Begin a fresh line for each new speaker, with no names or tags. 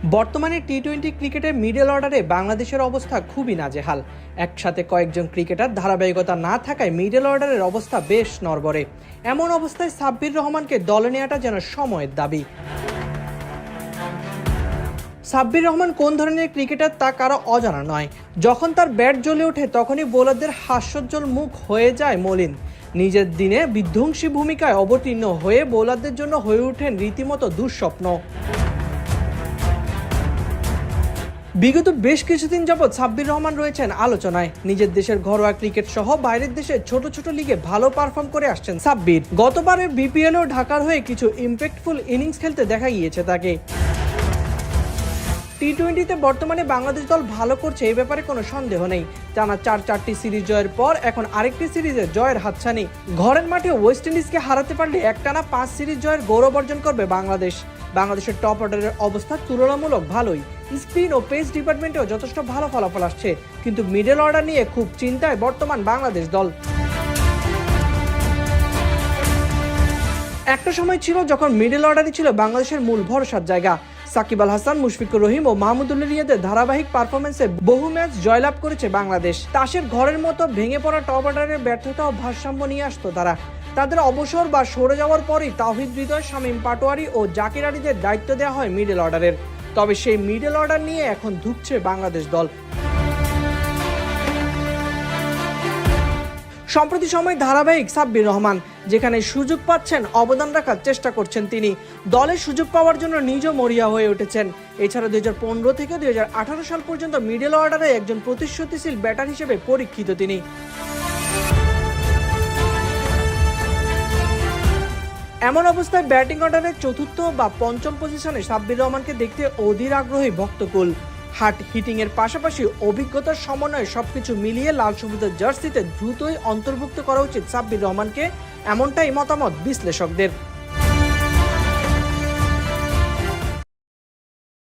বর্তমানে টি-20 ক্রিকেটের মিডল অর্ডারে বাংলাদেশের অবস্থা খুবই নাজেহাল। একসাথে কয়েকজন ক্রিকেটার ধারাবাহিকতা না থাকায় মিডল অর্ডারের অবস্থা বেশ নড়বড়ে। এমন অবস্থায় সাব্বির রহমানকে দলে নেওয়াটা যেন সময়ের দাবি। সাব্বির রহমান কোন ধরনের ক্রিকেটার তা কারো অজানা নয়। যখন তার ব্যাট জ্বলে ওঠে তখনই বোলারদের হাস্যোজ্জ্বল মুখ হয়ে যায় মলিন। নিজের দিনে বিধ্বংসী ভূমিকায় অবতীর্ণ হয়ে বোলারদের জন্য হয়ে ওঠেন রীতিমতো দুঃস্বপ্ন। বিগত বেশ কিছুদিন যাবৎ সাব্বির রহমান রয়েছেন আলোচনায়। নিজের দেশের ঘরোয়া ক্রিকেট সহ বাইরের দেশের ছোট ছোট লিগে ভালো পারফর্ম করে আসছেন সাব্বির। গতবারের বিপিএলও ঢাকার হয়ে কিছু ইম্প্যাক্টফুল ইনিংস খেলতে দেখা গিয়েছে তাকে। টি-20তে বর্তমানে বাংলাদেশ দল ভালো করছে, এই ব্যাপারে কোনো সন্দেহ নেই। টানা চারটি সিরিজ জয়ের পর এখন আরেকটি সিরিজে জয়ের হাতছানি। ঘরের মাঠে ওয়েস্ট ইন্ডিজকে হারাতে পারলে একটানা 5 সিরিজ জয়ের গৌরব অর্জন করবে বাংলাদেশ। বাংলাদেশের টপ অর্ডারের অবস্থা তুলনামূলক ভালোই। স্পিন ও পেস ডিপার্টমেন্টেও যথেষ্ট ভালো ফলাফল আসছে, কিন্তু মিডল অর্ডার নিয়ে খুব চিন্তায় বর্তমান বাংলাদেশ দল। একটা সময় ছিল যখন মিডল অর্ডারই ছিল বাংলাদেশের মূল ভরসার জায়গা। সাকিব আল হাসান, মুশফিকুর রহিম ও মাহমুদুল্লাহ রিয়াদের ধারাবাহিক পারফরমেন্সে বহু ম্যাচ জয়লাভ করেছে বাংলাদেশ। তাসের ঘরের মতো ভেঙে পড়া টপ অর্ডারের ব্যর্থতা ও ভারসাম্য নিয়ে আসতো তারা। তাদের অবসর বা সরে যাওয়ার পরই তাওহিদ হৃদয়, শামীম পাটোয়ারি ও জাকির আলীদের দায়িত্ব দেওয়া হয় মিডল অর্ডারের। তবে সেই মিডল অর্ডার নিয়ে এখন ধুঁকছে বাংলাদেশ দল। সম্প্রতি সময় ধারাবাহিক সাব্বির রহমান, যেখানে সুযোগ পাচ্ছেন অবদান রাখার চেষ্টা করছেন তিনি। দলে সুযোগ পাওয়ার জন্য নিজেও মরিয়া হয়ে উঠেছেন। এছাড়া 2015 থেকে 2018 সাল পর্যন্ত মিডল অর্ডারে একজন প্রতিশ্রুতিশীল ব্যাটার হিসেবে পরীক্ষিত তিনি। এমন অবস্থায় ব্যাটিং অর্ডারের চতুর্থ বা পঞ্চম পজিশনে সাব্বির রহমানকে দেখতে অধীর আগ্রহী ভক্তকুল। হার্ড হিটিং এর পাশাপাশি অভিজ্ঞতার সমন্বয়ে সবকিছু মিলিয়ে লাল সবুজের জার্সিতে দ্রুতই অন্তর্ভুক্ত করা উচিত সাব্বির রহমানকে, এমনটাই মতামত বিশ্লেষকদের।